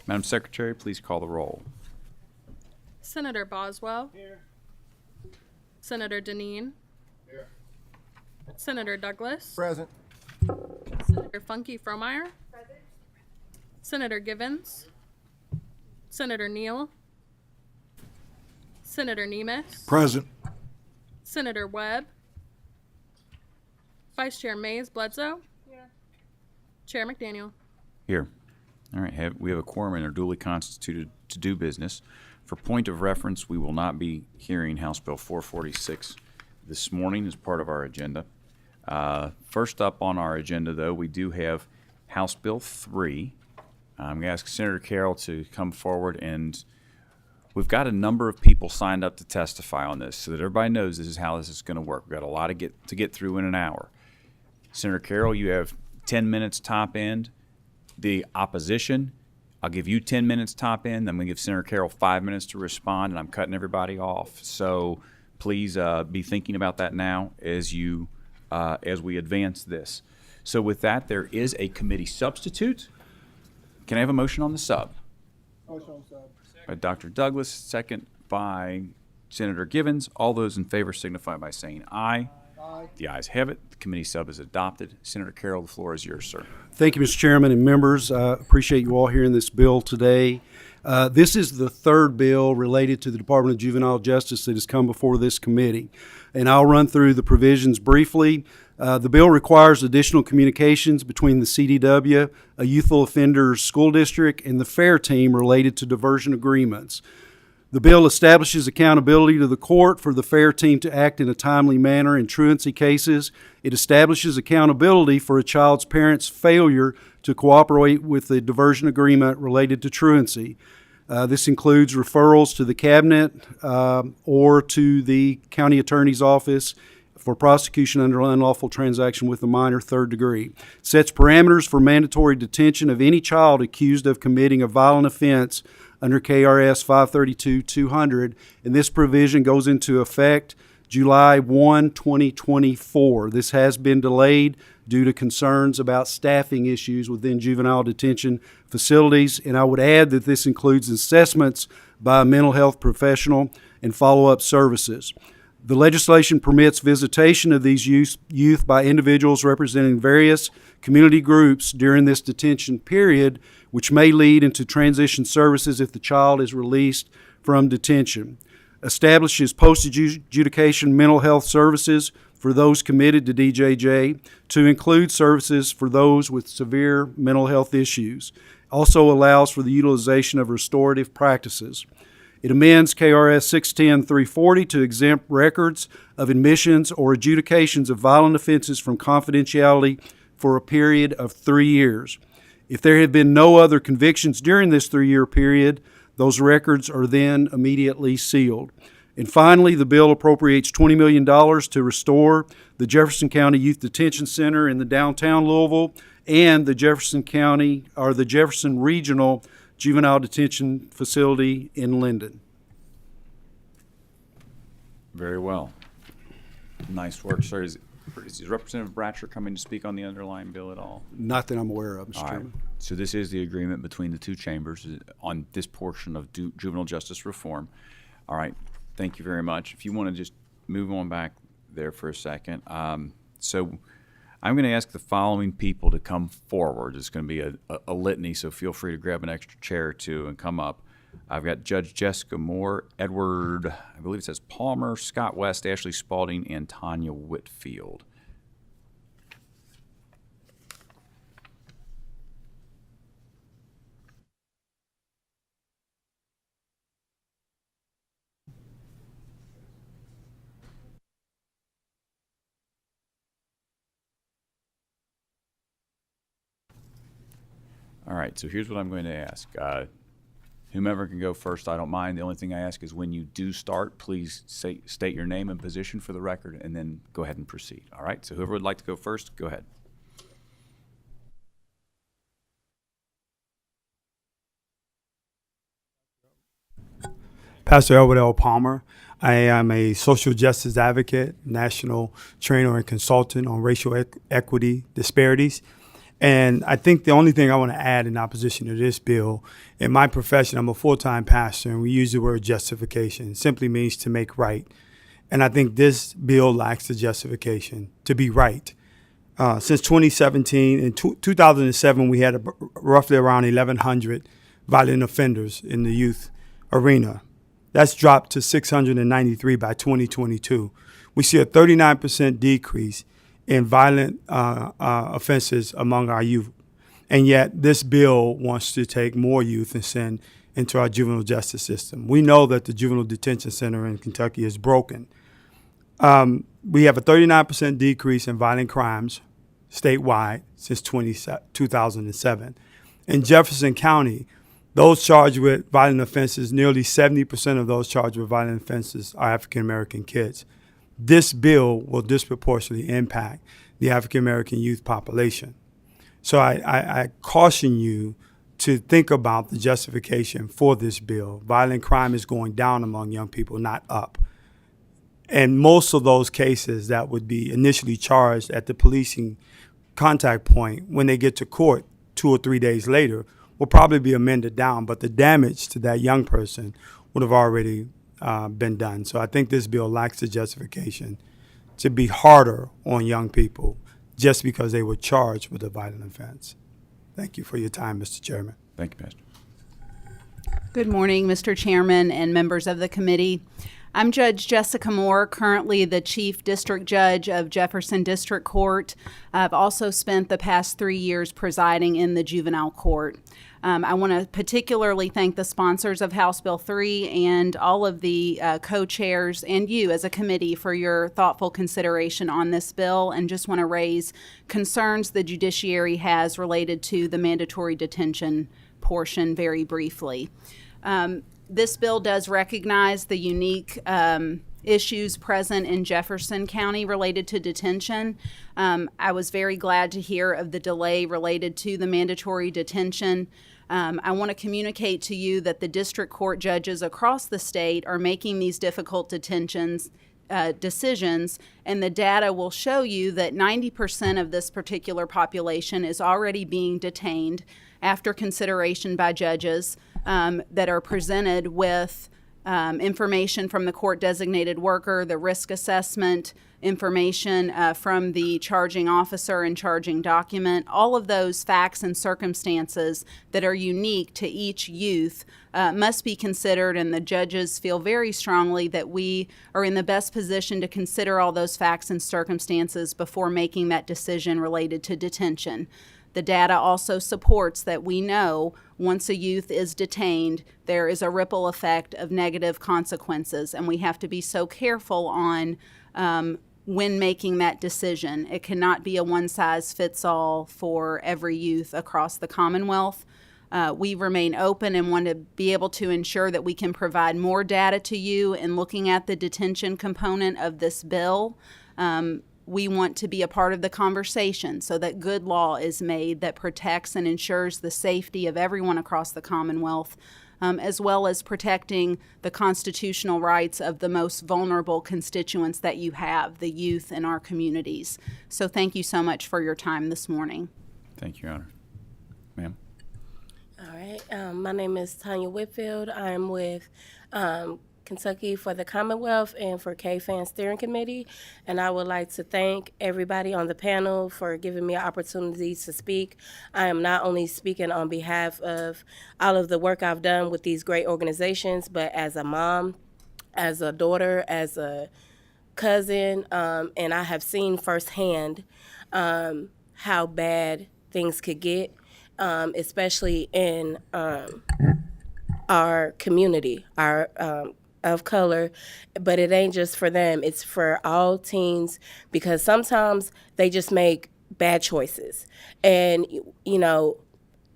Madam Secretary, please call the roll. Senator Boswell. Here. Senator Deneen. Here. Senator Douglas. Present. Senator Funky Fromeyer. Present. Senator Givens. Senator Neal. Senator Nemes. Present. Senator Webb. Vice Chair Mays Bledsoe. Here. Chair McDaniel. Here. All right, we have a quorum and are duly constituted to do business. For point of reference, we will not be hearing House Bill 446 this morning as part of our agenda. First up on our agenda, though, we do have House Bill 3. I'm going to ask Senator Carroll to come forward, and we've got a number of people signed up to testify on this so that everybody knows this is how this is going to work. We've got a lot to get through in an hour. Senator Carroll, you have 10 minutes top end. The opposition, I'll give you 10 minutes top end. I'm going to give Senator Carroll 5 minutes to respond, and I'm cutting everybody off. So please be thinking about that now as we advance this. So with that, there is a committee substitute. Can I have a motion on the sub? Motion on sub. By Dr. Douglas, second by Senator Givens. All those in favor signify by saying aye. Aye. The ayes have it. The committee sub is adopted. Senator Carroll, the floor is yours, sir. Thank you, Mr. Chairman and members. I appreciate you all hearing this bill today. This is the third bill related to the Department of Juvenile Justice that has come before this committee. And I'll run through the provisions briefly. The bill requires additional communications between the CDW, a youthful offenders school district, and the FAIR team related to diversion agreements. The bill establishes accountability to the court for the FAIR team to act in a timely manner in truancy cases. It establishes accountability for a child's parent's failure to cooperate with the diversion agreement related to truancy. This includes referrals to the cabinet or to the county attorney's office for prosecution under unlawful transaction with a minor third degree. Sets parameters for mandatory detention of any child accused of committing a violent offense under KRS 532-200, and this provision goes into effect July 1, 2024. This has been delayed due to concerns about staffing issues within juvenile detention facilities, and I would add that this includes assessments by a mental health professional and follow-up services. The legislation permits visitation of these youth by individuals representing various community groups during this detention period, which may lead into transition services if the child is released from detention. Establishes post-adjudication mental health services for those committed to DJJ to include services for those with severe mental health issues. Also allows for the utilization of restorative practices. It amends KRS 610-340 to exempt records of admissions or adjudications of violent offenses from confidentiality for a period of 3 years. If there have been no other convictions during this 3-year period, those records are then immediately sealed. And finally, the bill appropriates $20 million to restore the Jefferson County Youth Detention Center in the downtown Louisville and the Jefferson Regional Juvenile Detention Facility in Linden. Very well. Nice work, sir. Is Representative Bratcher coming to speak on the underlying bill at all? Not that I'm aware of, Mr. All right. Chairman. So this is the agreement between the two chambers on this portion of juvenile justice reform. All right. Thank you very much. If you want to just move on back there for a second. So I'm going to ask the following people to come forward. It's going to be a litany, so feel free to grab an extra chair or two and come up. I've got Judge Jessica Moore, Edward, I believe it says Palmer, Scott West, Ashley Spalding, and Tanya Whitfield. All right, so here's what I'm going to ask. Whomever can go first, I don't mind. The only thing I ask is when you do start, please state your name and position for the record, and then go ahead and proceed. All right, so whoever would like to go first, go ahead. Pastor Edward L. Palmer. I am a social justice advocate, national trainer and consultant on racial equity disparities. And I think the only thing I want to add in opposition to this bill, in my profession, I'm a full-time pastor, and we use the word justification. It simply means to make right. And I think this bill lacks the justification to be right. Since 2017, in 2007, we had roughly around 1,100 violent offenders in the youth arena. That's dropped to 693 by 2022. We see a 39% decrease in violent offenses among our youth. And yet this bill wants to take more youth and send into our juvenile justice system. We know that the juvenile detention center in Kentucky is broken. We have a 39% decrease in violent crimes statewide since 2007. In Jefferson County, those charged with violent offenses, nearly 70% of those charged with violent offenses are African American kids. This bill will disproportionately impact the African American youth population. So I caution you to think about the justification for this bill. Violent crime is going down among young people, not up. And most of those cases that would be initially charged at the policing contact point, when they get to court 2 or 3 days later, will probably be amended down, but the damage to that young person would have already been done. So I think this bill lacks the justification to be harder on young people just because they were charged with a violent offense. Thank you for your time, Mr. Chairman. Thank you, Pastor. Good morning, Mr. Chairman and members of the committee. I'm Judge Jessica Moore, currently the Chief District Judge of Jefferson District Court. I've also spent the past 3 years presiding in the juvenile court. I want to particularly thank the sponsors of House Bill 3 and all of the co-chairs and you as a committee for your thoughtful consideration on this bill, and just want to raise concerns the judiciary has related to the mandatory detention portion very briefly. This bill does recognize the unique issues present in Jefferson County related to detention. I was very glad to hear of the delay related to the mandatory detention. I want to communicate to you that the district court judges across the state are making these difficult decisions, and the data will show you that 90% of this particular population is already being detained after consideration by judges that are presented with information from the court-designated worker, the risk assessment, information from the charging officer and charging document. All of those facts and circumstances that are unique to each youth must be considered, and the judges feel very strongly that we are in the best position to consider all those facts and circumstances before making that decision related to detention. The data also supports that we know once a youth is detained, there is a ripple effect of negative consequences, and we have to be so careful on when making that decision. It cannot be a one-size-fits-all for every youth across the Commonwealth. We remain open and want to be able to ensure that we can provide more data to you in looking at the detention component of this bill. We want to be a part of the conversation so that good law is made that protects and ensures the safety of everyone across the Commonwealth, as well as protecting the constitutional rights of the most vulnerable constituents that you have, the youth in our communities. So thank you so much for your time this morning. Thank you, Your Honor. Ma'am. All right. My name is Tanya Whitfield. I'm with Kentucky for the Commonwealth and for KFAN Steering Committee, and I would like to thank everybody on the panel for giving me an opportunity to speak. I am not only speaking on behalf of all of the work I've done with these great organizations, but as a mom, as a daughter, as a cousin, and I have seen firsthand how bad things could get, especially in our community, our of color, but it ain't just for them. It's for all teens, because sometimes they just make bad choices. And, you know,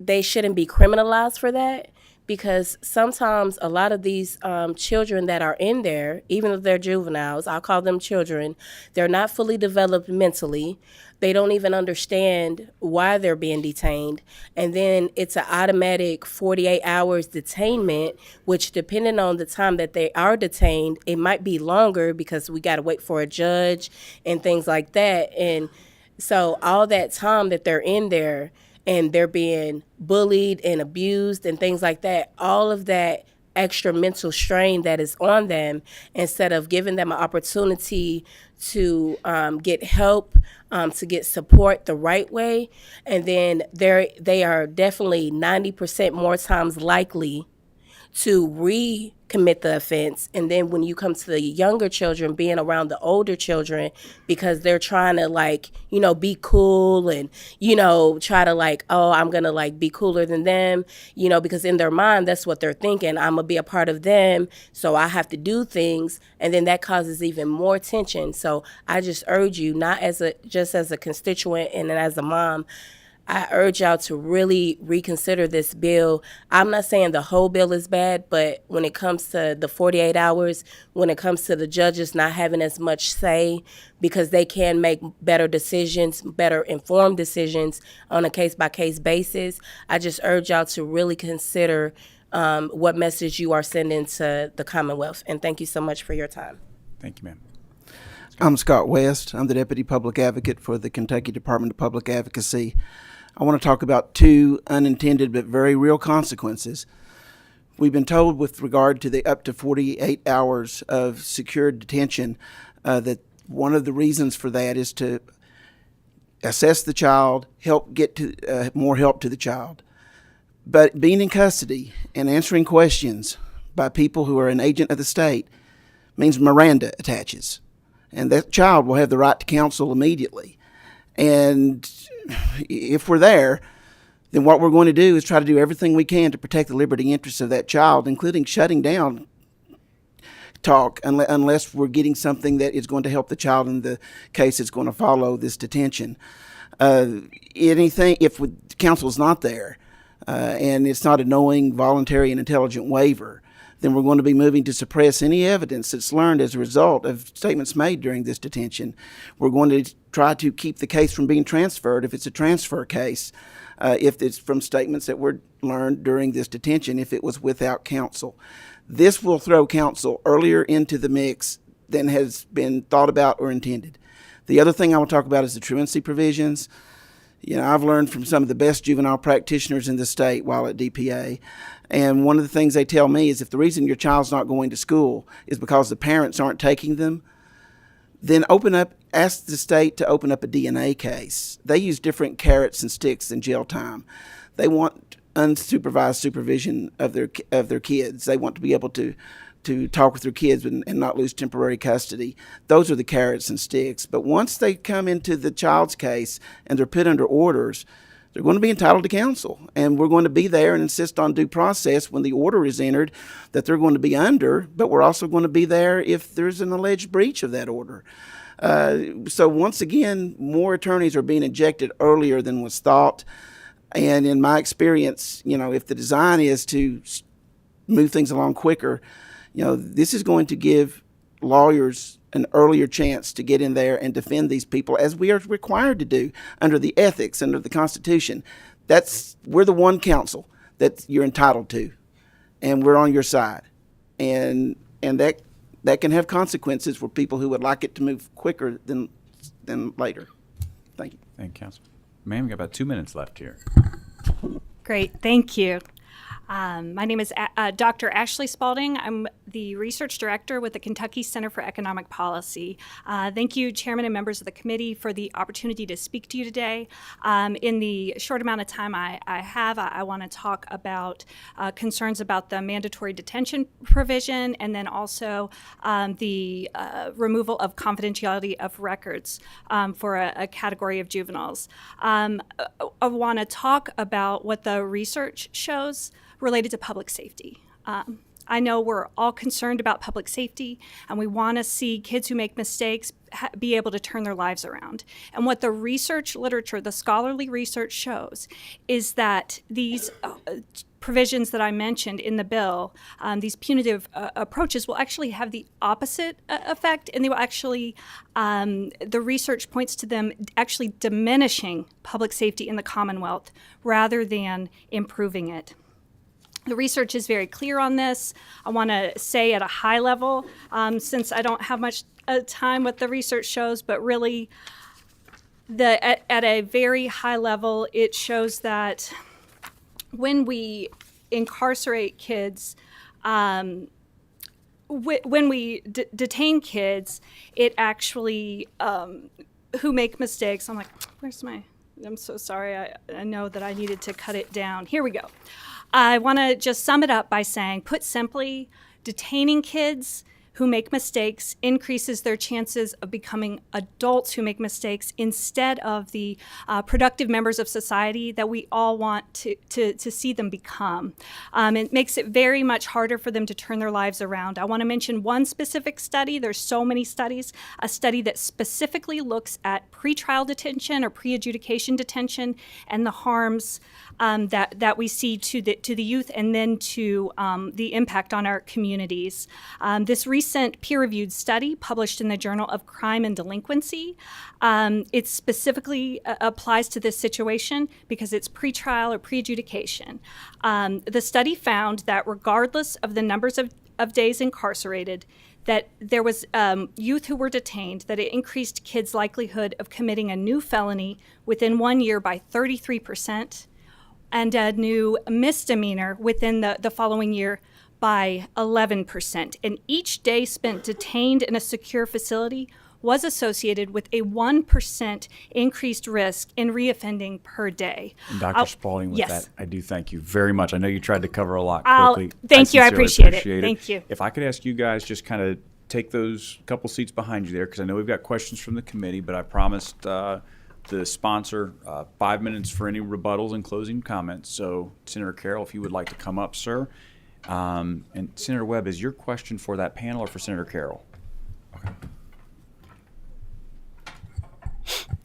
they shouldn't be criminalized for that, because sometimes a lot of these children that are in there, even if they're juveniles, I'll call them children, they're not fully developed mentally. They don't even understand why they're being detained. And then it's an automatic 48 hours detainment, which depending on the time that they are detained, it might be longer because we got to wait for a judge and things like that. And so all that time that they're in there, and they're being bullied and abused and things like that, all of that extra mental strain that is on them, instead of giving them an opportunity to get help, to get support the right way, and then they are definitely 90% more times likely to recommit the offense. And then when you come to the younger children, being around the older children, because they're trying to be cool and, try to I'm going to be cooler than them, because in their mind, that's what they're thinking. I'm going to be a part of them, so I have to do things. And then that causes even more tension. So I just urge you, not just as a constituent and as a mom, I urge y'all to really reconsider this bill. I'm not saying the whole bill is bad, but when it comes to the 48 hours, when it comes to the judges not having as much say, because they can make better decisions, better informed decisions on a case-by-case basis, I just urge y'all to really consider what message you are sending to the Commonwealth. And thank you so much for your time. Thank you, ma'am. I'm Scott West. I'm the Deputy Public Advocate for the Kentucky Department of Public Advocacy. I want to talk about two unintended but very real consequences. We've been told with regard to the up to 48 hours of secured detention that one of the reasons for that is to assess the child, help get to more help to the child. But being in custody and answering questions by people who are an agent of the state means Miranda attaches. And that child will have the right to counsel immediately. And if we're there, then what we're going to do is try to do everything we can to protect the liberty interests of that child, including shutting down talk unless we're getting something that is going to help the child in the case it's going to follow this detention. If counsel is not there and it's not a knowing, voluntary, and intelligent waiver, then we're going to be moving to suppress any evidence that's learned as a result of statements made during this detention. We're going to try to keep the case from being transferred if it's a transfer case, if it's from statements that were learned during this detention, if it was without counsel. This will throw counsel earlier into the mix than has been thought about or intended. The other thing I will talk about is the truancy provisions. I've learned from some of the best juvenile practitioners in the state while at DPA, and one of the things they tell me is if the reason your child's not going to school is because the parents aren't taking them, then ask the state to open up a DNA case. They use different carrots and sticks in jail time. They want unsupervised supervision of their kids. They want to be able to talk with their kids and not lose temporary custody. Those are the carrots and sticks. But once they come into the child's case and they're put under orders, they're going to be entitled to counsel. And we're going to be there and insist on due process when the order is entered that they're going to be under, but we're also going to be there if there's an alleged breach of that order. So once again, more attorneys are being injected earlier than was thought. And in my experience, if the design is to move things along quicker, this is going to give lawyers an earlier chance to get in there and defend these people, as we are required to do under the ethics, under the Constitution. We're the one counsel that you're entitled to, and we're on your side. And that can have consequences for people who would like it to move quicker than later. Thank you. Thank you, Counsel. Ma'am, we got about 2 minutes left here. Great, thank you. My name is Dr. Ashley Spalding. I'm the Research Director with the Kentucky Center for Economic Policy. Thank you, Chairman and members of the committee, for the opportunity to speak to you today. In the short amount of time I have, I want to talk about concerns about the mandatory detention provision, and then also the removal of confidentiality of records for a category of juveniles. I want to talk about what the research shows related to public safety. I know we're all concerned about public safety, and we want to see kids who make mistakes be able to turn their lives around. And what the research literature, the scholarly research shows, is that these provisions that I mentioned in the bill, these punitive approaches will actually have the opposite effect, and they will actually, the research points to them actually diminishing public safety in the Commonwealth rather than improving it. The research is very clear on this. I want to say at a high level, since I don't have much time what the research shows, but really at a very high level, it shows that when we incarcerate kids, when we detain kids, it actually who make mistakes. I'm like, where's my? I'm so sorry. I know that I needed to cut it down. Here we go. I want to just sum it up by saying, put simply, detaining kids who make mistakes increases their chances of becoming adults who make mistakes instead of the productive members of society that we all want to see them become. It makes it very much harder for them to turn their lives around. I want to mention one specific study. There's so many studies. A study that specifically looks at pretrial detention or pre-adjudication detention and the harms that we see to the youth and then to the impact on our communities. This recent peer-reviewed study published in the Journal of Crime and Delinquency, it specifically applies to this situation because it's pretrial or pre-adjudication. The study found that regardless of the numbers of days incarcerated, that there was youth who were detained, that it increased kids' likelihood of committing a new felony within 1 year by 33%, and a new misdemeanor within the following year by 11%. And each day spent detained in a secure facility was associated with a 1% increased risk in reoffending per day. And Dr. Spalding, with yes. that, I do thank you very much. I know you tried to cover a lot quickly. Thank you. I sincerely appreciate it. Thank you. If I could ask you guys just kind of take those couple seats behind you there, because I know we've got questions from the committee, but I promised the sponsor 5 minutes for any rebuttals and closing comments. So, Senator Carroll, if you would like to come up, sir. And Senator Webb, is your question for that panel or for Senator Carroll? Okay.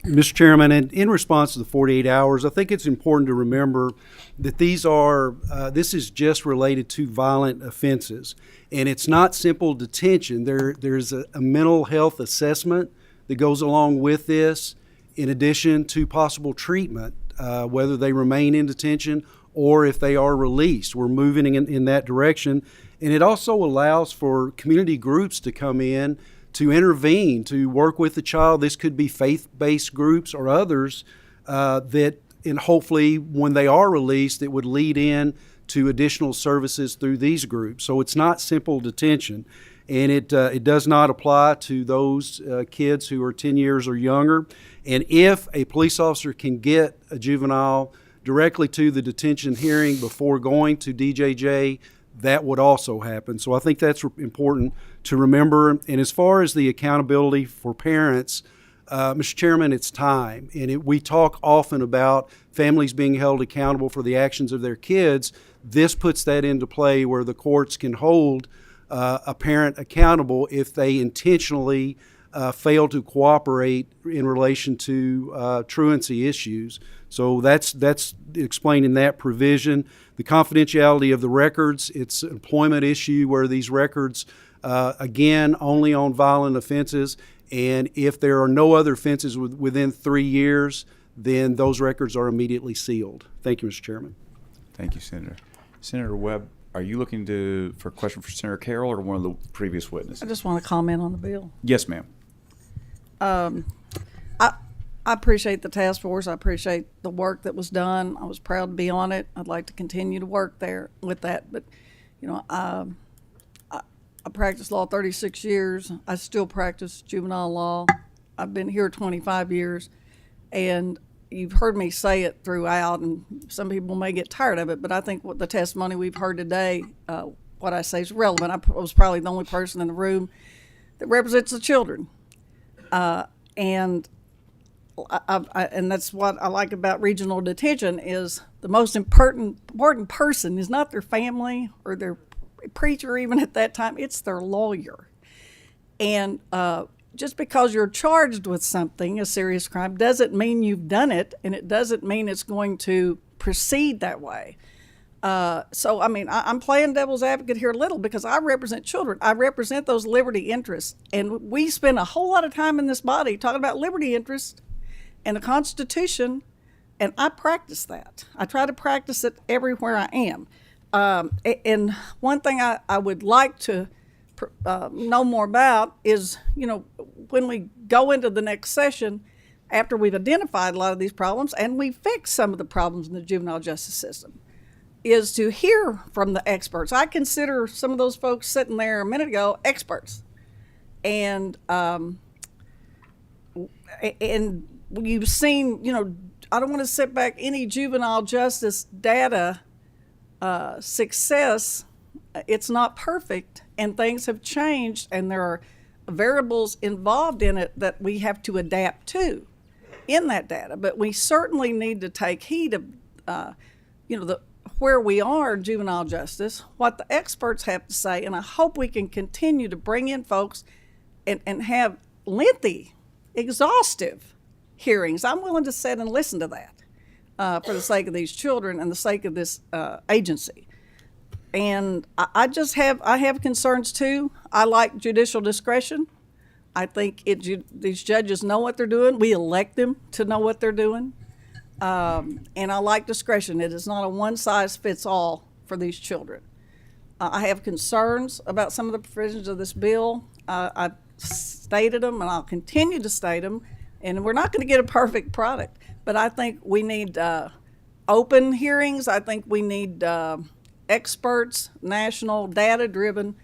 Mr. Chairman, in response to the 48 hours, I think it's important to remember that this is just related to violent offenses. And it's not simple detention. There's a mental health assessment that goes along with this, in addition to possible treatment, whether they remain in detention or if they are released. We're moving in that direction. And it also allows for community groups to come in to intervene, to work with the child. This could be faith-based groups or others and hopefully when they are released, it would lead in to additional services through these groups. So it's not simple detention. And it does not apply to those kids who are 10 years or younger. And if a police officer can get a juvenile directly to the detention hearing before going to DJJ, that would also happen. So I think that's important to remember. And as far as the accountability for parents, Mr. Chairman, it's time. And we talk often about families being held accountable for the actions of their kids. This puts that into play where the courts can hold a parent accountable if they intentionally fail to cooperate in relation to truancy issues. So that's explained in that provision. The confidentiality of the records, it's an employment issue where these records, again, only on violent offenses. And if there are no other offenses within 3 years, then those records are immediately sealed. Thank you, Mr. Chairman. Thank you, Senator. Senator Webb, are you looking for a question for Senator Carroll or one of the previous witnesses? I just want to comment on the bill. Yes, ma'am. I appreciate the task force. I appreciate the work that was done. I was proud to be on it. I'd like to continue to work there with that. But, you know, I practiced law 36 years. I still practice juvenile law. I've been here 25 years. And you've heard me say it throughout, and some people may get tired of it, but I think what the testimony we've heard today, what I say is relevant. I was probably the only person in the room that represents the children. And that's what I like about regional detention is the most important person is not their family or their preacher even at that time, it's their lawyer. And just because you're charged with something, a serious crime, doesn't mean you've done it, and it doesn't mean it's going to proceed that way. So, I mean, I'm playing devil's advocate here a little because I represent children. I represent those liberty interests. And we spend a whole lot of time in this body talking about liberty interests and the Constitution, and I practice that. I try to practice it everywhere I am. And one thing I would like to know more about is, you know, when we go into the next session, after we've identified a lot of these problems and we fixed some of the problems in the juvenile justice system, is to hear from the experts. I consider some of those folks sitting there a minute ago experts. And you've seen, I don't want to sit back any juvenile justice data success. It's not perfect, and things have changed, and there are variables involved in it that we have to adapt to in that data. But we certainly need to take heed of, where we are in juvenile justice, what the experts have to say, and I hope we can continue to bring in folks and have lengthy, exhaustive hearings. I'm willing to sit and listen to that for the sake of these children and the sake of this agency. And I have concerns too. I like judicial discretion. I think these judges know what they're doing. We elect them to know what they're doing. And I like discretion. It is not a one-size-fits-all for these children. I have concerns about some of the provisions of this bill. I've stated them, and I'll continue to state them. And we're not going to get a perfect product, but I think we need open hearings. I think we need experts, national, data-driven,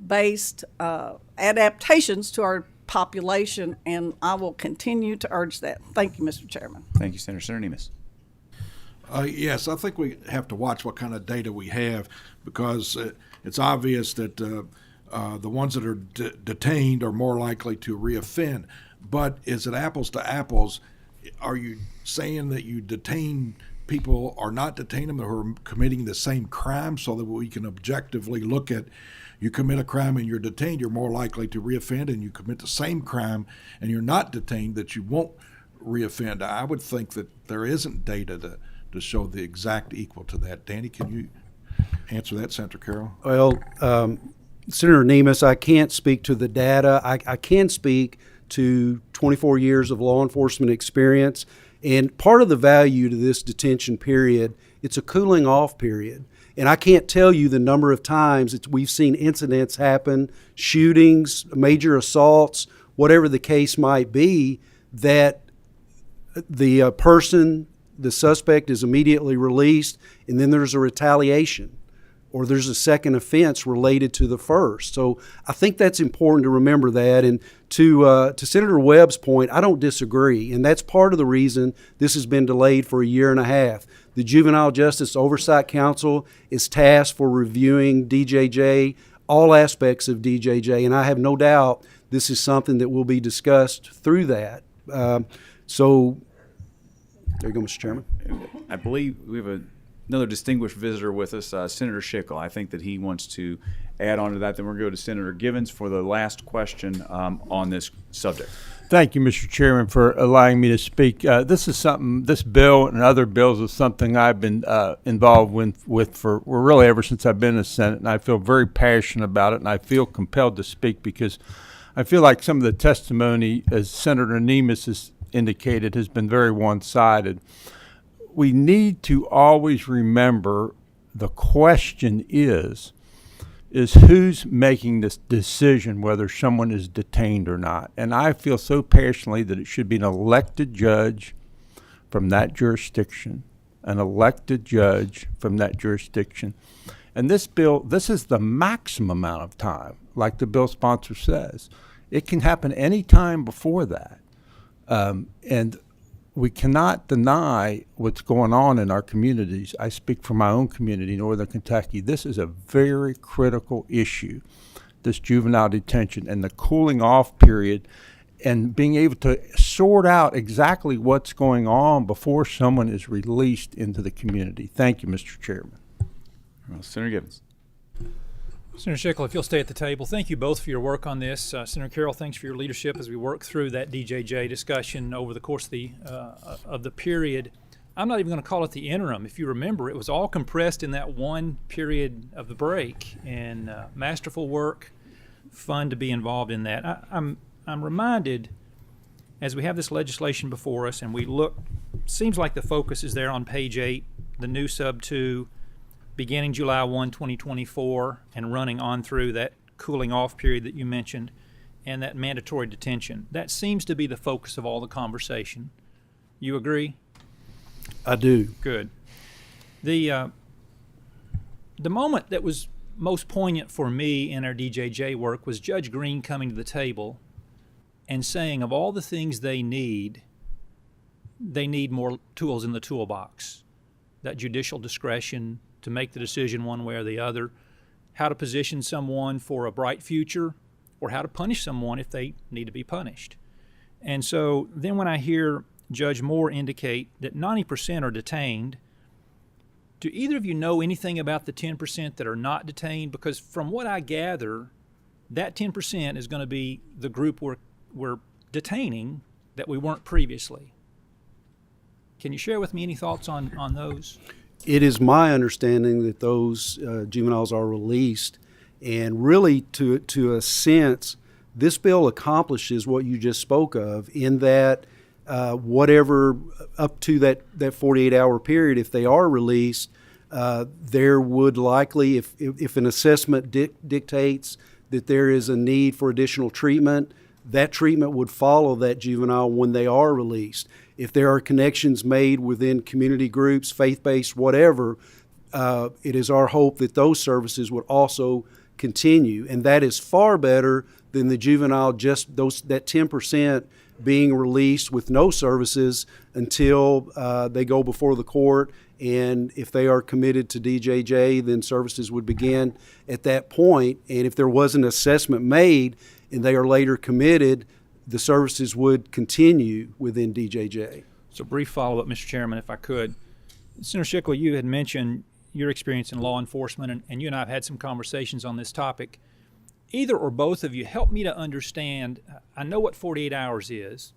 based adaptations to our population, and I will continue to urge that. Thank you, Mr. Chairman. Thank you, Senator. Senator Nemes. Yes, I think we have to watch what kind of data we have, because it's obvious that the ones that are detained are more likely to reoffend. But is it apples to apples? Are you saying that you detain people or not detain them who are committing the same crime, so that we can objectively look at, you commit a crime and you're detained, you're more likely to reoffend, and you commit the same crime and you're not detained, that you won't reoffend? I would think that there isn't data to show the exact equal to that. Danny, can you answer that, Senator Carroll? Well, Senator Nemes, I can't speak to the data. I can speak to 24 years of law enforcement experience. And part of the value to this detention period, it's a cooling off period. And I can't tell you the number of times we've seen incidents happen, shootings, major assaults, whatever the case might be, that the the suspect is immediately released, and then there's a retaliation, or there's a second offense related to the first. So I think that's important to remember that. And to Senator Webb's point, I don't disagree. And that's part of the reason this has been delayed for a year and a half. The Juvenile Justice Oversight Council is tasked for reviewing DJJ, all aspects of DJJ, and I have no doubt this is something that will be discussed through that. So there you go, Mr. Chairman. I believe we have another distinguished visitor with us, Senator Schickel. I think that he wants to add on to that. Then we're going to go to Senator Givens for the last question on this subject. Thank you, Mr. Chairman, for allowing me to speak. This bill and other bills is something I've been involved with for really ever since I've been in the Senate, and I feel very passionate about it, and I feel compelled to speak because I feel like some of the testimony, as Senator Nemes has indicated, has been very one-sided. We need to always remember the question is who's making this decision whether someone is detained or not. And I feel so passionately that it should be an elected judge from that jurisdiction, And this bill, this is the maximum amount of time, like the bill sponsor says. It can happen any time before that. And we cannot deny what's going on in our communities. I speak for my own community, Northern Kentucky. This is a very critical issue, this juvenile detention and the cooling off period, and being able to sort out exactly what's going on before someone is released into the community. Thank you, Mr. Chairman. Well, Senator Givens. Senator Schickel, if you'll stay at the table, thank you both for your work on this. Senator Carroll, thanks for your leadership as we work through that DJJ discussion over the course of the period. I'm not even going to call it the interim. If you remember, it was all compressed in that one period of the break, and masterful work, fun to be involved in that. I'm reminded, as we have this legislation before us and we look, seems like the focus is there on page 8, the new sub 2, beginning July 1, 2024, and running on through that cooling off period that you mentioned. and that mandatory detention. That seems to be the focus of all the conversation. You agree? I do. Good. The moment that was most poignant for me in our DJJ work was Judge Green coming to the table and saying of all the things they need more tools in the toolbox. That judicial discretion to make the decision one way or the other, how to position someone for a bright future, or how to punish someone if they need to be punished. And so then when I hear Judge Moore indicate that 90% are detained, do either of you know anything about the 10% that are not detained? Because from what I gather, that 10% is going to be the group we're detaining that we weren't previously. Can you share with me any thoughts on those? It is my understanding that those juveniles are released, and really, to a sense, this bill accomplishes what you just spoke of, in that whatever up to that 48-hour period, if they are released, there would likely, if an assessment dictates that there is a need for additional treatment, that treatment would follow that juvenile when they are released. If there are connections made within community groups, faith-based, whatever, it is our hope that those services would also continue. And that is far better than the juvenile, just that 10% being released with no services until they go before the court. And if they are committed to DJJ, then services would begin at that point. And if there was an assessment made and they are later committed, the services would continue within DJJ. So brief follow-up, Mr. Chairman, if I could. Senator Schickel, you had mentioned your experience in law enforcement, and you and I have had some conversations on this topic. Either or both of you, help me to understand. I know what 48 hours is,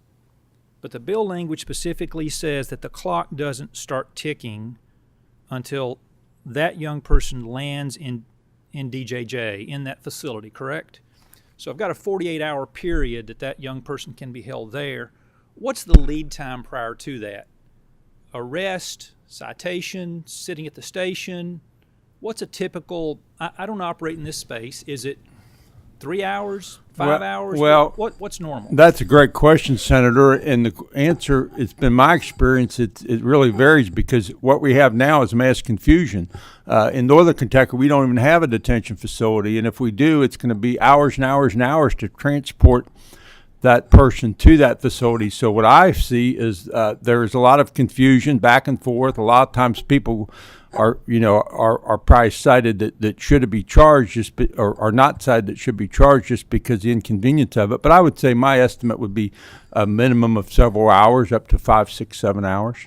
but the bill language specifically says that the clock doesn't start ticking until that young person lands in DJJ, in that facility, correct? So I've got a 48-hour period that young person can be held there. What's the lead time prior to that? Arrest, citation, sitting at the station? What's a typical, I don't operate in this space. Is it 3 hours, 5 hours? Well, what's normal? That's a great question, Senator. And the answer, it's been my experience, it really varies, because what we have now is mass confusion. In Northern Kentucky, we don't even have a detention facility. And if we do, it's going to be hours and hours and hours to transport that person to that facility. So what I see is there's a lot of confusion back and forth. A lot of times people are probably cited that should be charged or not cited that should be charged just because of the inconvenience of it. But I would say my estimate would be a minimum of several hours, up to 5, 6, 7 hours.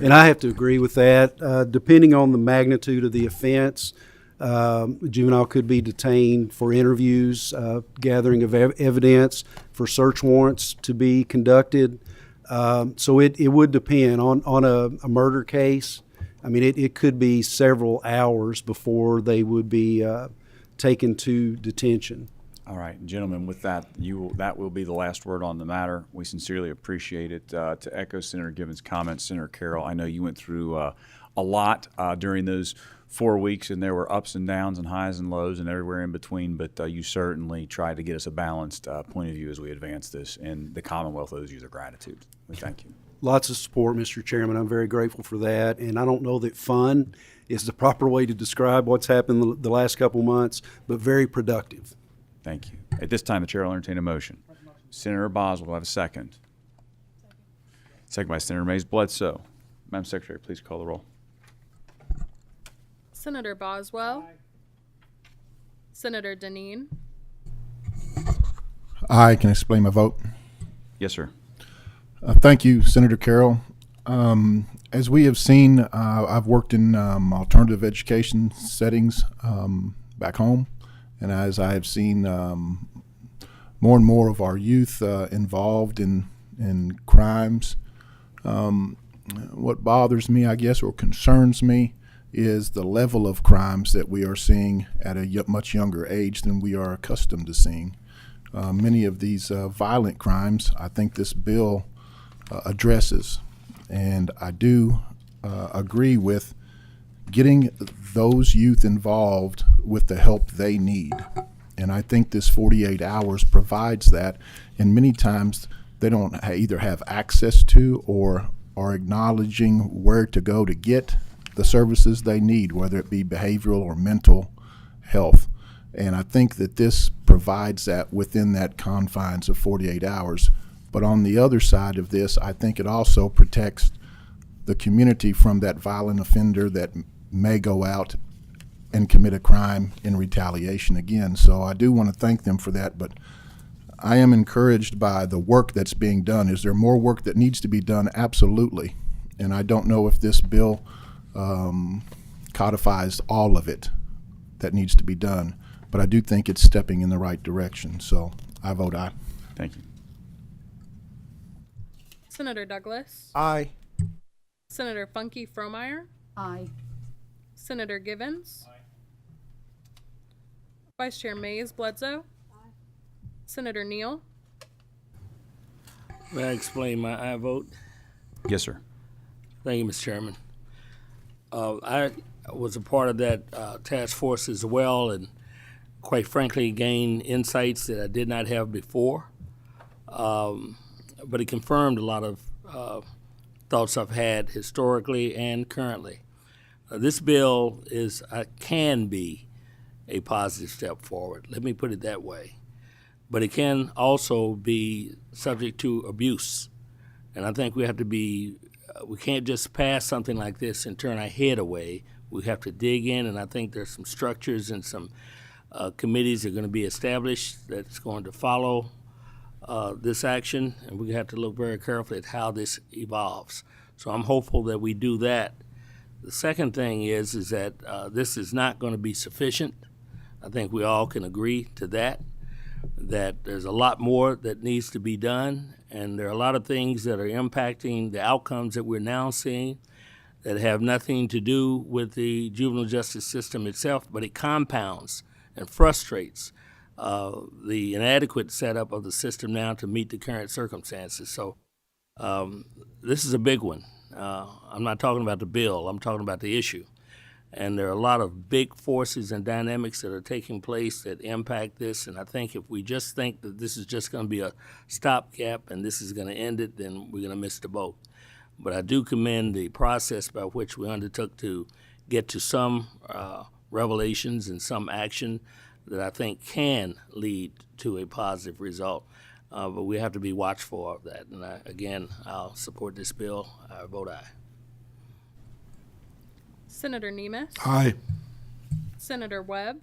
And I have to agree with that. Depending on the magnitude of the offense, a juvenile could be detained for interviews, gathering of evidence, for search warrants to be conducted. So it would depend on a murder case. I mean, it could be several hours before they would be taken to detention. All right, gentlemen, with that, that will be the last word on the matter. We sincerely appreciate it. To echo Senator Gibbons' comments, Senator Carroll, I know you went through a lot during those 4 weeks, and there were ups and downs and highs and lows and everywhere in between, but you certainly tried to get us a balanced point of view as we advance this, and the Commonwealth owes you their gratitude. We thank you. Lots of support, Mr. Chairman. I'm very grateful for that. And I don't know that fun is the proper way to describe what's happened the last couple months, but very productive. Thank you. At this time, the chair will entertain a motion. Senator Boswell will have a second. Second by Senator Mays Bledsoe. Madam Secretary, please call the roll. Senator Boswell. Senator Deneen. Aye. Can I explain my vote? Yes, sir. Thank you, Senator Carroll. As we have seen, I've worked in alternative education settings back home, and as I have seen more and more of our youth involved in crimes, what bothers me, I guess, or concerns me, is the level of crimes that we are seeing at a much younger age than we are accustomed to seeing. Many of these violent crimes, I think this bill addresses, and I do agree with getting those youth involved with the help they need. And I think this 48 hours provides that, and many times they don't either have access to or are acknowledging where to go to get the services they need, whether it be behavioral or mental health. And I think that this provides that within that confines of 48 hours. But on the other side of this, I think it also protects the community from that violent offender that may go out and commit a crime in retaliation again. So I do want to thank them for that, but I am encouraged by the work that's being done. Is there more work that needs to be done? Absolutely. And I don't know if this bill codifies all of it that needs to be done, but I do think it's stepping in the right direction. So I vote aye. Thank you. Senator Douglas. Aye. Senator Funky Fromeyer. Aye. Senator Givens. Vice Chair Mays Bledsoe. Senator Neal. May I explain my aye vote? Yes, sir. Thank you, Mr. Chairman. I was a part of that task force as well, and quite frankly gained insights that I did not have before. But it confirmed a lot of thoughts I've had historically and currently. This bill can be a positive step forward. Let me put it that way. But it can also be subject to abuse. And I think we have to be, we can't just pass something like this and turn our head away. We have to dig in, and I think there's some structures and some committees that are going to be established that's going to follow this action, and we have to look very carefully at how this evolves. So I'm hopeful that we do that. The second thing is that this is not going to be sufficient. I think we all can agree to that there's a lot more that needs to be done, and there are a lot of things that are impacting the outcomes that we're now seeing that have nothing to do with the juvenile justice system itself, but it compounds and frustrates the inadequate setup of the system now to meet the current circumstances. So this is a big one. I'm not talking about the bill, I'm talking about the issue. And there are a lot of big forces and dynamics that are taking place that impact this. And I think if we just think that this is just going to be a stopgap and this is going to end it, then we're going to miss the boat. But I do commend the process by which we undertook to get to some revelations and some action that I think can lead to a positive result. But we have to be watchful of that. And again, I'll support this bill. I vote aye. Senator Nemes. Aye. Senator Webb.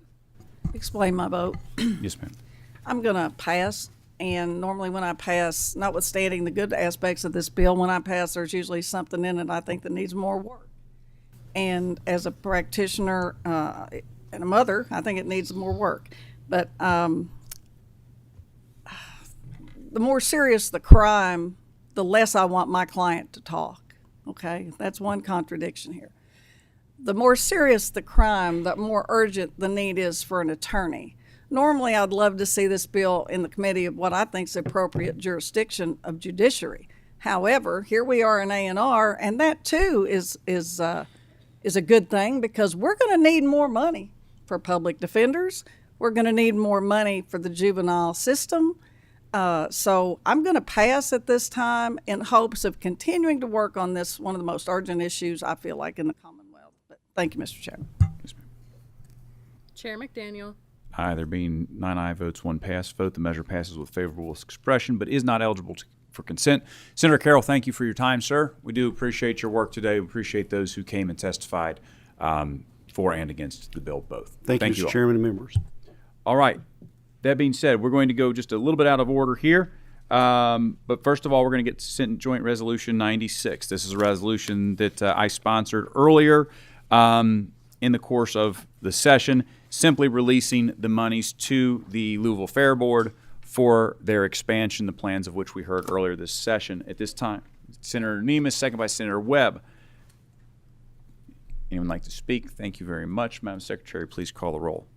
Explain my vote. Yes, ma'am. I'm going to pass. And normally when I pass, notwithstanding the good aspects of this bill, when I pass, there's usually something in it I think that needs more work. And as a practitioner and a mother, I think it needs more work. But the more serious the crime, the less I want my client to talk. Okay? That's one contradiction here. The more serious the crime, the more urgent the need is for an attorney. Normally, I'd love to see this bill in the committee of what I think is the appropriate jurisdiction of judiciary. However, here we are in A&R, and that too is a good thing because we're going to need more money for public defenders. We're going to need more money for the juvenile system. So I'm going to pass at this time in hopes of continuing to work on this, one of the most urgent issues I feel like in the Commonwealth. But thank you, Mr. Chairman. Yes, ma'am. Chair McDaniel. Aye, there being 9 aye votes, 1 pass vote, the measure passes with favorable expression, but is not eligible for consent. Senator Carroll, thank you for your time, sir. We do appreciate your work today. We appreciate those who came and testified for and against the bill both. Thank you, Mr. all. Chairman and members. All right. That being said, we're going to go just a little bit out of order here. But first of all, we're going to get to Senate Joint Resolution 96. This is a resolution that I sponsored earlier in the course of the session, simply releasing the monies to the Louisville Fair Board for their expansion, the plans of which we heard earlier this session. At this time, Senator Nemes, second by Senator Webb. Anyone like to speak? Thank you very much. Madam Secretary, please call the roll.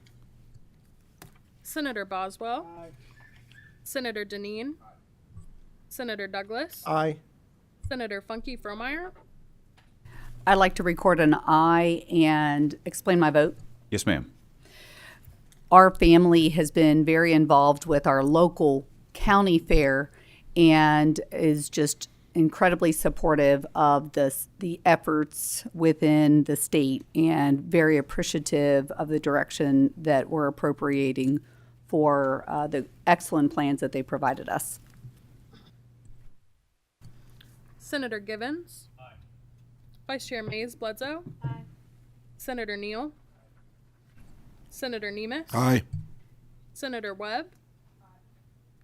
Senator Boswell. Aye. Senator Deneen. Aye. Senator Douglas. Aye. Senator Funky Fromeyer. I'd like to record an aye and explain my vote. Yes, ma'am. our family has been very involved with our local county fair and is just incredibly supportive of the efforts within the state and very appreciative of the direction that we're appropriating for the excellent plans that they provided us. Senator Givens. Aye. Vice Chair Mays Bledsoe. Aye. Senator Neal. Senator Nemes. Aye. Senator Webb. Aye.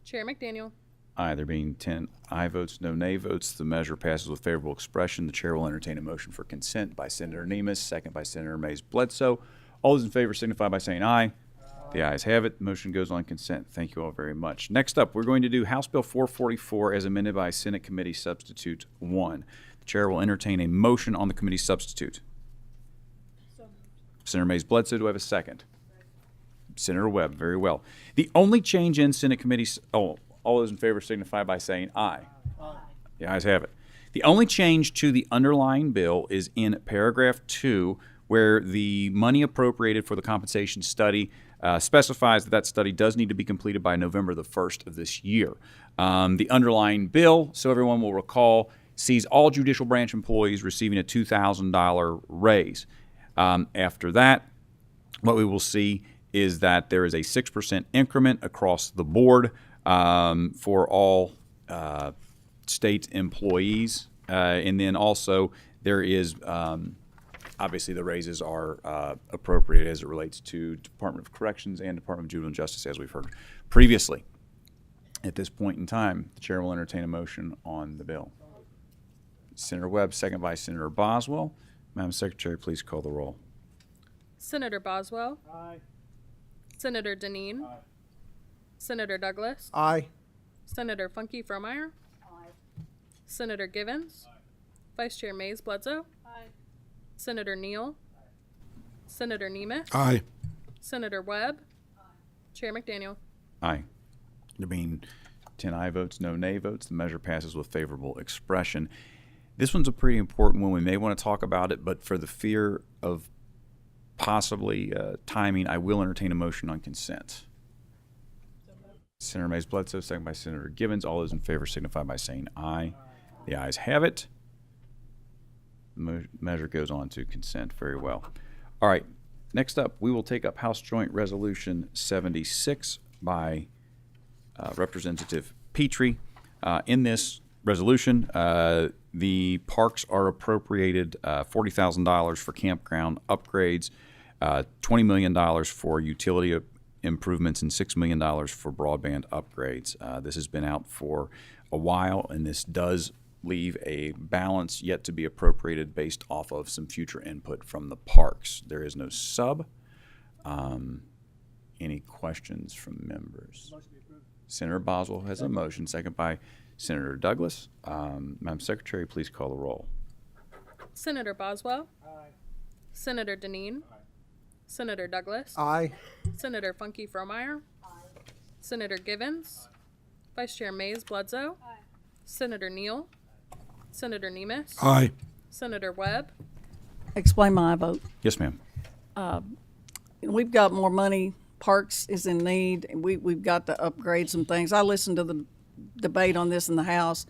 Chair McDaniel. Aye. There being 10 aye votes, no nay votes, the measure passes with favorable expression. The chair will entertain a motion for consent by Senator Nemes, second by Senator Mays Bledsoe. All those in favor signify by saying aye. The ayes have it. The motion goes on consent. Thank you all very much. Next up, we're going to do House Bill 444 as amended by Senate Committee Substitute 1. The chair will entertain a motion on the committee substitute. Senator Mays Bledsoe, do I have a second? Senator Webb, very well. The only change in Senate Committee, all those in favor signify by saying aye. Aye. The ayes have it. The only change to the underlying bill is in paragraph 2, where the money appropriated for the compensation study specifies that study does need to be completed by November the 1st of this year. The underlying bill, so everyone will recall, sees all judicial branch employees receiving a $2,000 raise. After that, what we will see is that there is a 6% increment across the board for all state employees. And then also there is obviously, the raises are appropriate as it relates to Department of Corrections and Department of Juvenile Justice, as we've heard previously. At this point in time, the chair will entertain a motion on the bill. Senator Webb, second by Senator Boswell. Madam Secretary, please call the roll. Senator Boswell. Aye. Senator Deneen. Aye. Senator Douglas. Aye. Senator Funke Fromeyer. Aye. Senator Givens. Aye. Vice Chair Mays Bledsoe. Aye. Senator Neal. Aye. Senator Nemes. Aye. Senator Webb. Aye. Chair McDaniel. Aye. There being 10 aye votes, no nay votes, the measure passes with favorable expression. This one's a pretty important one. We may want to talk about it, but for the fear of possibly timing, I will entertain a motion on consent. Senator Mays Bledsoe, second by Senator Givens. All those in favor signify by saying aye. The ayes have it. The measure goes on to consent. Very well. All right. Next up, we will take up House Joint Resolution 76 by Representative Petrie. In this resolution, the parks are appropriated $40,000 for campground upgrades, $20 million for utility improvements, and $6 million for broadband upgrades. This has been out for a while, and this does leave a balance yet to be appropriated based off of some future input from the parks. There is no sub. Any questions from members? Senator Boswell has a motion, second by Senator Douglas. Madam Secretary, please call the roll. Senator Boswell. Aye. Senator Deneen. Aye. Senator Douglas. Aye. Senator Funke Fromeyer. Aye. Senator Givens. Vice Chair Mays Bledsoe. Aye. Senator Neal. Senator Nemes. Aye. Senator Webb. Explain my vote. Yes, ma'am. We've got more money. Parks is in need. We've got to upgrade some things. I listened to the debate on this in the House,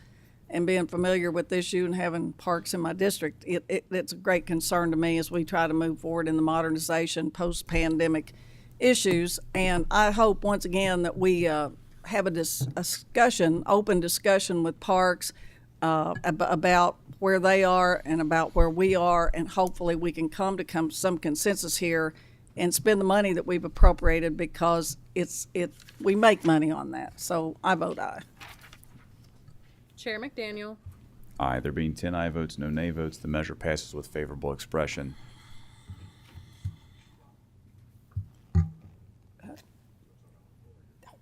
and being familiar with this issue and having parks in my district, it's a great concern to me as we try to move forward in the modernization post-pandemic issues. And I hope once again that we have a discussion, open discussion with parks about where they are and about where we are, and hopefully we can come to some consensus here and spend the money that we've appropriated, because we make money on that. So I vote aye. Chair McDaniel. Aye. There being 10 aye votes, no nay votes, the measure passes with favorable expression.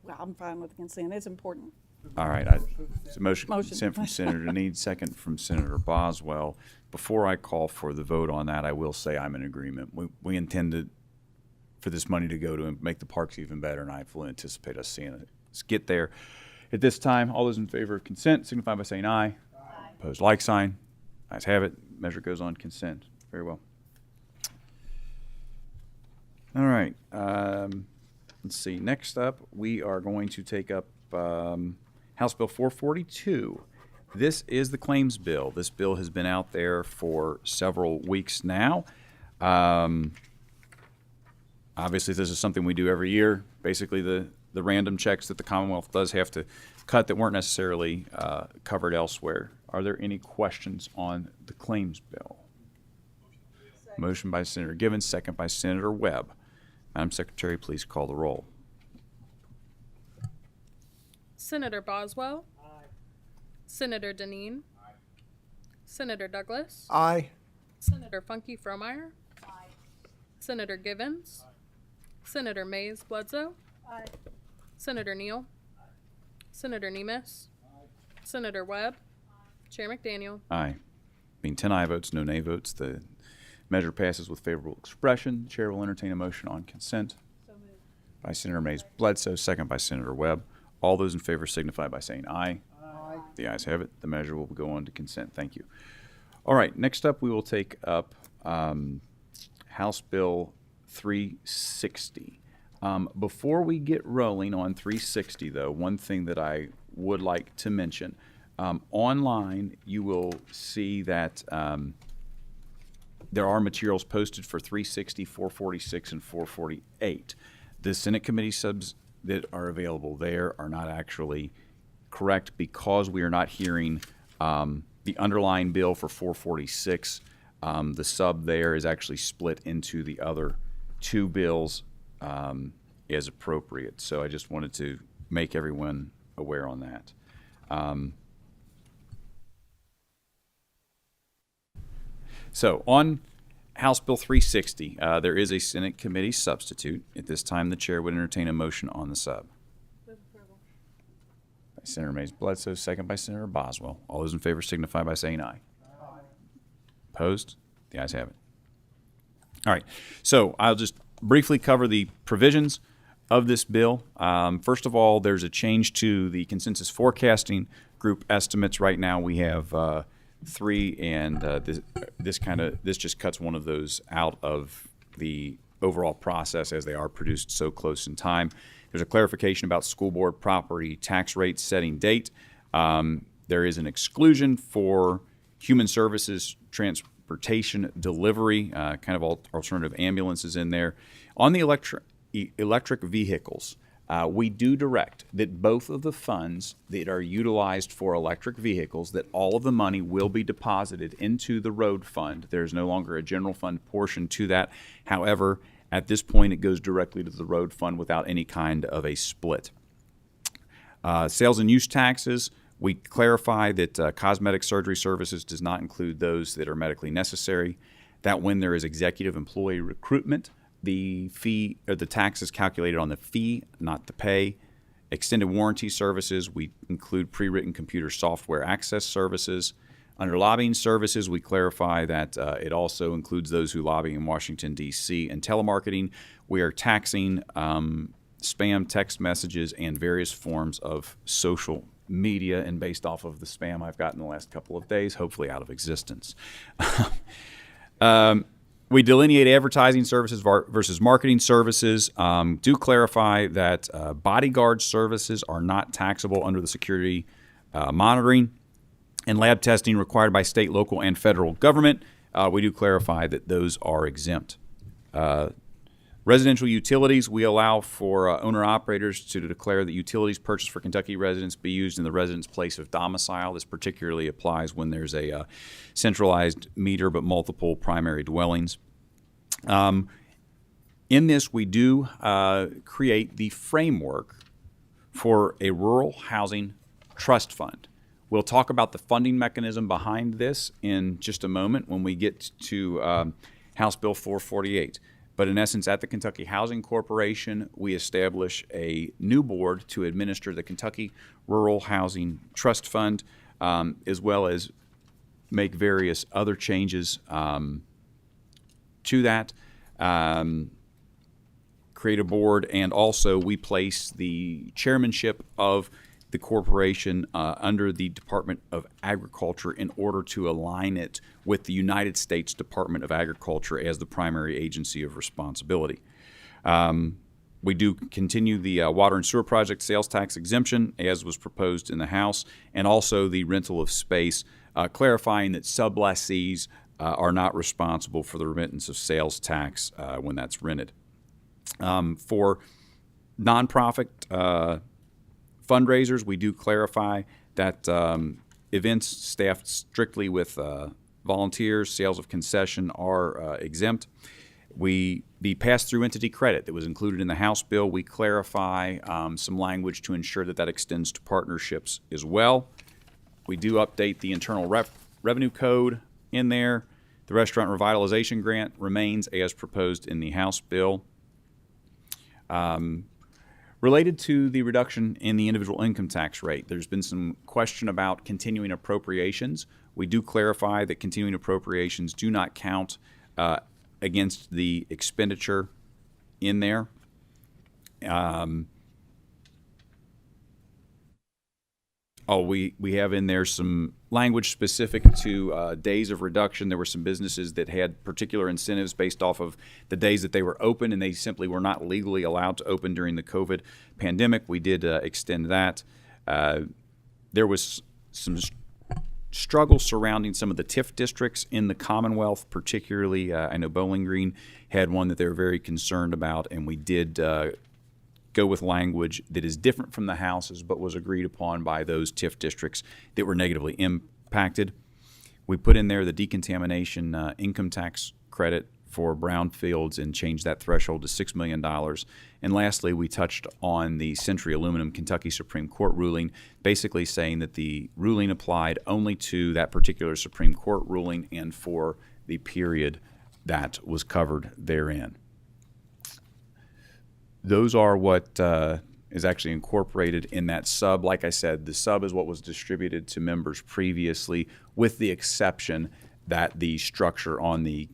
Well, I'm fine with the consent. It's important. All right. It's a motion consent from Senator Deneen, second from Senator Boswell. Before I call for the vote on that, I will say I'm in agreement. We intended for this money to go to make the parks even better, and I fully anticipate us seeing us get there. At this time, all those in favor of consent signify by saying aye. Aye. Opposed, like sign. Ayes have it. Measure goes on consent. Very well. All right. let's see. Next up, we are going to take up House Bill 442. This is the claims bill. This bill has been out there for several weeks now. Obviously, this is something we do every year. Basically, the random checks that the Commonwealth does have to cut that weren't necessarily covered elsewhere. Are there any questions on the claims bill? Motion by Senator Givens, second by Senator Webb. Madam Secretary, please call the roll. Senator Boswell. Aye. Senator Deneen. Aye. Senator Douglas. Aye. Senator Funky Fromeyer. Aye. Senator Givens. Aye. Senator Mays Bledsoe. Aye. Senator Neal. Aye. Senator Nemes. Aye. Senator Webb. Aye. Chair McDaniel. Aye. Being 10 aye votes, no nay votes, the measure passes with favorable expression. The chair will entertain a motion on consent. So moved. By Senator Mays Bledsoe, second by Senator Webb. All those in favor signify by saying aye. Aye. The ayes have it. The measure will go on to consent. Thank you. All right, next up we will take up House Bill 360. Before we get rolling on 360, though, one thing that I would like to mention, online you will see that there are materials posted for 360, 446, and 448. The Senate committee subs that are available there are not actually correct because we are not hearing the underlying bill for 446. The sub there is actually split into the other two bills as appropriate. So I just wanted to make everyone aware on that. So on House Bill 360, there is a Senate committee substitute. At this time, the chair would entertain a motion on the sub. By Senator Mays Bledsoe, second by Senator Boswell. All those in favor signify by saying aye. Aye. Opposed? The ayes have it. All right. So I'll just briefly cover the provisions of this bill. First of all, there's a change to the consensus forecasting group estimates. Right now, we have 3, and this just cuts one of those out of the overall process as they are produced so close in time. There's a clarification about school board property tax rate setting date. There is an exclusion for human services transportation delivery, kind of alternative ambulances in there. On the electric vehicles, we do direct that both of the funds that are utilized for electric vehicles, that all of the money will be deposited into the road fund. There's no longer a general fund portion to that. However, at this point, it goes directly to the road fund without any kind of a split. Sales and use taxes, we clarify that cosmetic surgery services does not include those that are medically necessary. That when there is executive employee recruitment, the fee or the tax is calculated on the fee, not the pay. Extended warranty services, we include pre-written computer software access services. Under lobbying services, we clarify that it also includes those who lobby in Washington, D.C. And telemarketing, we are taxing spam text messages and various forms of social media, and based off of the spam I've gotten the last couple of days, hopefully out of existence. We delineate advertising services versus marketing services. Do clarify that bodyguard services are not taxable under the security monitoring and lab testing required by state, local, and federal government. We do clarify that those are exempt. Residential utilities, we allow for owner-operators to declare that utilities purchased for Kentucky residents be used in the resident's place of domicile. This particularly applies when there's a centralized meter but multiple primary dwellings. In this, we do create the framework for a rural housing trust fund. We'll talk about the funding mechanism behind this in just a moment when we get to House Bill 448. But in essence, at the Kentucky Housing Corporation, we establish a new board to administer the Kentucky Rural Housing Trust Fund, as well as make various other changes to that. Create a board, and also we place the chairmanship of the corporation under the Department of Agriculture in order to align it with the United States Department of Agriculture as the primary agency of responsibility. We do continue the water and sewer project sales tax exemption as was proposed in the House, and also the rental of space, clarifying that sublessees are not responsible for the remittance of sales tax when that's rented. For nonprofit fundraisers, we do clarify that events staffed strictly with volunteers, sales of concession are exempt. The pass-through entity credit that was included in the House bill, we clarify some language to ensure that that extends to partnerships as well. We do update the internal revenue code in there. The restaurant revitalization grant remains as proposed in the House bill. Related to the reduction in the individual income tax rate, there's been some question about continuing appropriations. We do clarify that continuing appropriations do not count against the expenditure in there. We have in there some language specific to days of reduction. There were some businesses that had particular incentives based off of the days that they were open, and they simply were not legally allowed to open during the COVID pandemic. We did extend that. There was some struggle surrounding some of the TIF districts in the Commonwealth, particularly I know Bowling Green had one that they were very concerned about, and we did go with language that is different from the House's but was agreed upon by those TIF districts that were negatively impacted. We put in there the decontamination income tax credit for brownfields and changed that threshold to $6 million. And lastly, we touched on the Century Aluminum Kentucky Supreme Court ruling, basically saying that the ruling applied only to that particular Supreme Court ruling and for the period that was covered therein. Those are what is actually incorporated in that sub. Like I said, the sub is what was distributed to members previously, with the exception that the structure on the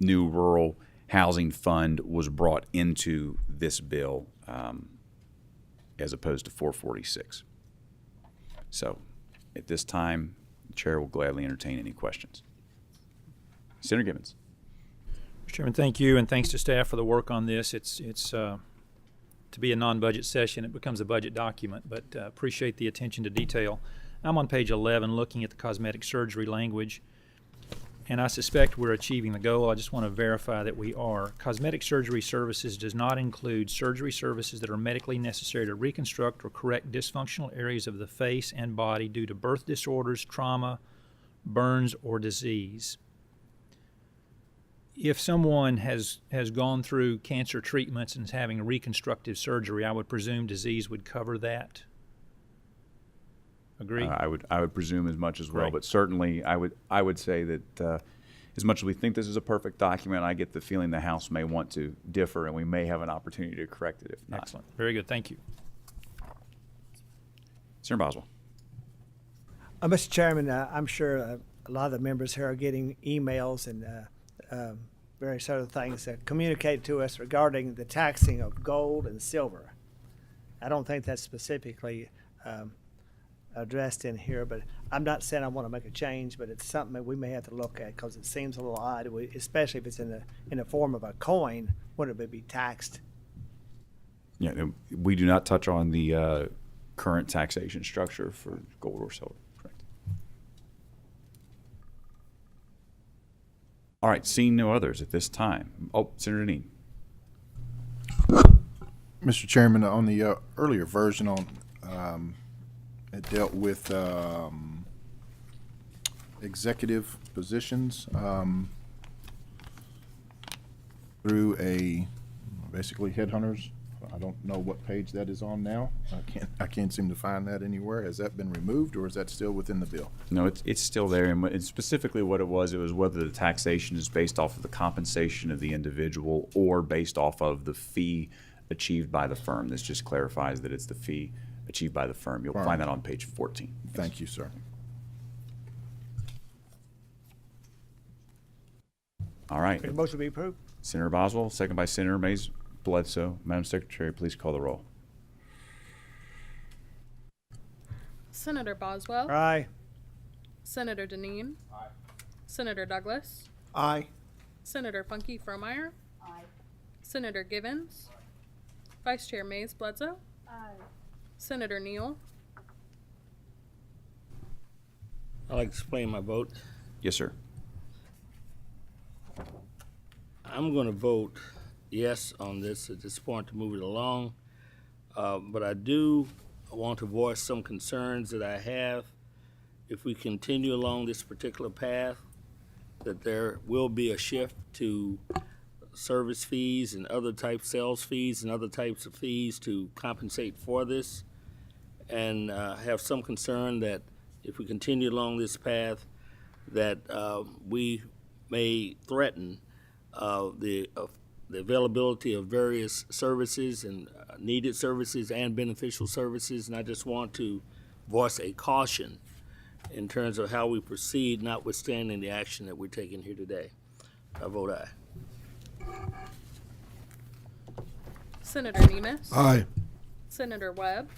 new rural housing fund was brought into this bill as opposed to 446. So at this time, the chair will gladly entertain any questions. Senator Gibbons. Mr. Chairman, thank you, and thanks to staff for the work on this. It's to be a non-budget session, it becomes a budget document, but appreciate the attention to detail. I'm on page 11 looking at the cosmetic surgery language, and I suspect we're achieving the goal. I just want to verify that we are. Cosmetic surgery services does not include surgery services that are medically necessary to reconstruct or correct dysfunctional areas of the face and body due to birth disorders, trauma, burns, or disease. If someone has gone through cancer treatments and is having reconstructive surgery, I would presume disease would cover that. Agree? I would presume as much as well, Great. but certainly I would say that as much as we think this is a perfect document, I get the feeling the House may want to differ, and we may have an opportunity to correct it if not. Excellent. Very good. Thank you. Senator Boswell. Mr. Chairman, I'm sure a lot of the members here are getting emails and various other things that communicate to us regarding the taxing of gold and silver. I don't think that's specifically addressed in here, but I'm not saying I want to make a change, but it's something that we may have to look at because it seems a little odd, especially if it's in the form of a coin. Wouldn't it be taxed? Yeah, no, we do not touch on the current taxation structure for gold or silver. Correct. All right, seeing no others at this time. Oh, Senator Dean. Mr. Chairman, on the earlier version on it dealt with executive positions through basically headhunters. I don't know what page that is on now. I can't seem to find that anywhere. Has that been removed, or is that still within the bill? No, it's still there, and specifically what it was whether the taxation is based off of the compensation of the individual or based off of the fee achieved by the firm. This just clarifies that it's the fee achieved by the firm. You'll find that on page 14. Thank you, sir. All right. The motion be approved. Senator Boswell, second by Senator Mays Bledsoe. Madam Secretary, please call the roll. Senator Boswell. Aye. Senator Deneen. Aye. Senator Douglas. Aye. Senator Funke Fromeyer. Aye. Senator Givens. Aye. Vice Chair Mays Bledsoe. Senator Neal. I'd like to explain my vote. Yes, sir. I'm going to vote yes on this at this point to move it along. But I do want to voice some concerns that I have. If we continue along this particular path, that there will be a shift to service fees and other types, sales fees and other types of fees to compensate for this. And have some concern that if we continue along this path, that we may threaten the availability of various services and needed services and beneficial services. And I just want to voice a caution in terms of how we proceed, notwithstanding the action that we're taking here today. I vote aye. Senator Nemes. Aye. Senator Webb.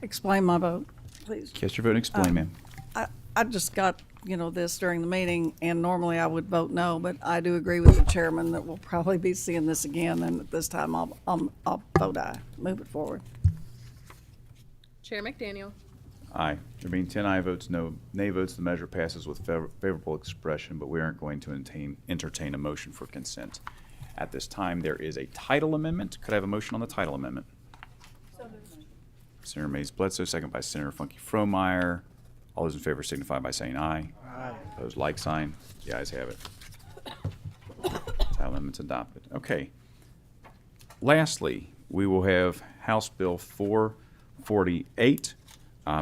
Explain my vote, please. Cast your vote and explain, ma'am. I just got, this during the meeting, and normally I would vote no, but I do agree with the chairman that we'll probably be seeing this again, and at this time I'll vote aye. Move it forward. Chair McDaniel. Aye. There being 10 aye votes, no nay votes, the measure passes with favorable expression, but we aren't going to entertain a motion for consent. At this time, there is a title amendment. Could I have a motion on the title amendment? Senator Mays Bledsoe, second by Senator Funky Fromeyer. All those in favor signify by saying aye. Aye. Opposed, like sign. The ayes have it. Title amendment's adopted. Okay. Lastly, we will have House Bill 448.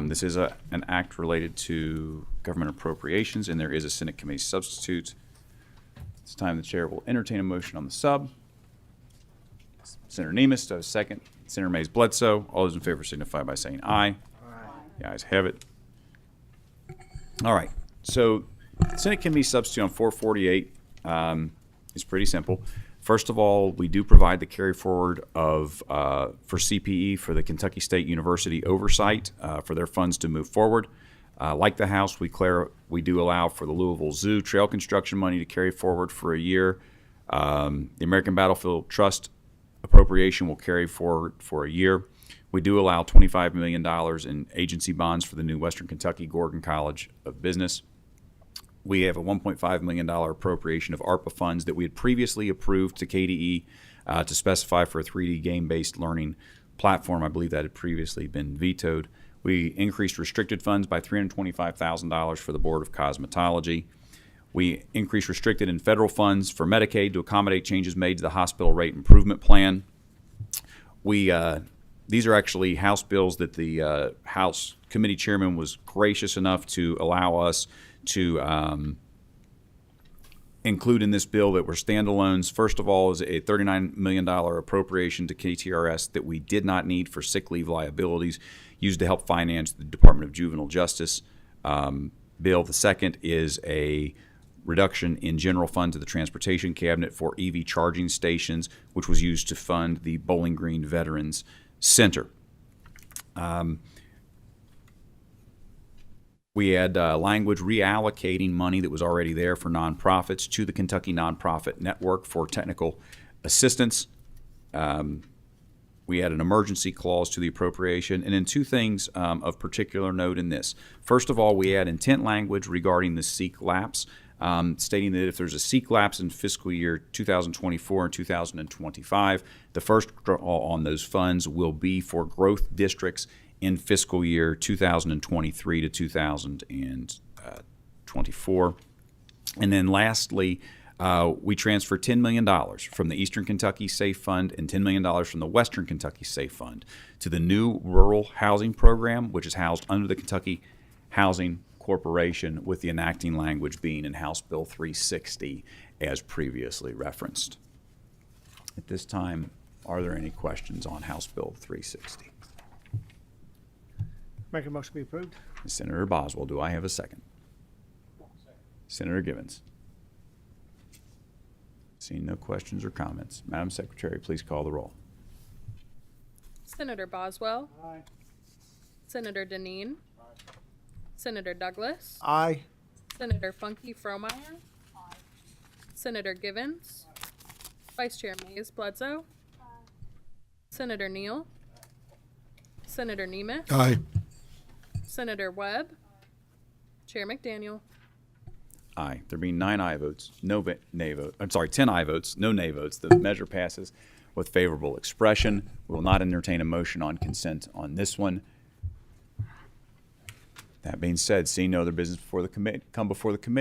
This is an act related to government appropriations, and there is a Senate committee substitute. It's time the chair will entertain a motion on the sub. Senator Nemes does second. Senator Mays Bledsoe. All those in favor signify by saying aye. Aye. The ayes have it. All right. So Senate committee substitute on 448 is pretty simple. First of all, we do provide the carry forward of for CPE for the Kentucky State University oversight for their funds to move forward. Like the House, we do allow for the Louisville Zoo trail construction money to carry forward for a year. The American Battlefield Trust appropriation will carry forward for a year. We do allow $25 million in agency bonds for the new Western Kentucky Gorgon College of Business. We have a $1.5 million appropriation of ARPA funds that we had previously approved to KDE to specify for a 3D game-based learning platform. I believe that had previously been vetoed. We increased restricted funds by $325,000 for the Board of Cosmetology. We increased restricted and federal funds for Medicaid to accommodate changes made to the hospital rate improvement plan. These are actually House bills that the House committee chairman was gracious enough to allow us to include in this bill that were standalones. First of all is a $39 million appropriation to KTRS that we did not need for sick leave liabilities used to help finance the Department of Juvenile Justice bill. The second is a reduction in general fund to the Transportation Cabinet for EV charging stations, which was used to fund the Bowling Green Veterans Center. We had language reallocating money that was already there for nonprofits to the Kentucky Nonprofit Network for technical assistance. We had an emergency clause to the appropriation. And then two things of particular note in this. First of all, we had intent language regarding the SEEK lapse, stating that if there's a SEEK lapse in fiscal year 2024 and 2025, the first draw on those funds will be for growth districts in fiscal year 2023 to 2024. And then lastly, we transferred $10 million from the Eastern Kentucky Safe Fund and $10 million from the Western Kentucky Safe Fund to the new rural housing program, which is housed under the Kentucky Housing Corporation, with the enacting language being in House Bill 360 as previously referenced. At this time, are there any questions on House Bill 360? Make a motion to be approved. Senator Boswell, do I have a second? Senator Givens. Seeing no questions or comments, Madam Secretary, please call the roll. Senator Boswell. Aye. Senator Deneen. Aye. Senator Douglas. Aye. Senator Funky Fromeyer. Aye. Senator Givens. Aye. Vice Chair Mays Bledsoe. Aye. Senator Neal, Senator Nemeth, Aye. Senator Webb, Chair McDaniel. Aye. There being 9 aye votes, no nay vote. I'm sorry, 10 aye votes, no nay votes. The measure passes with favorable expression. We will not entertain a motion on consent on this one. That being said, seeing no other business before the come before the committee.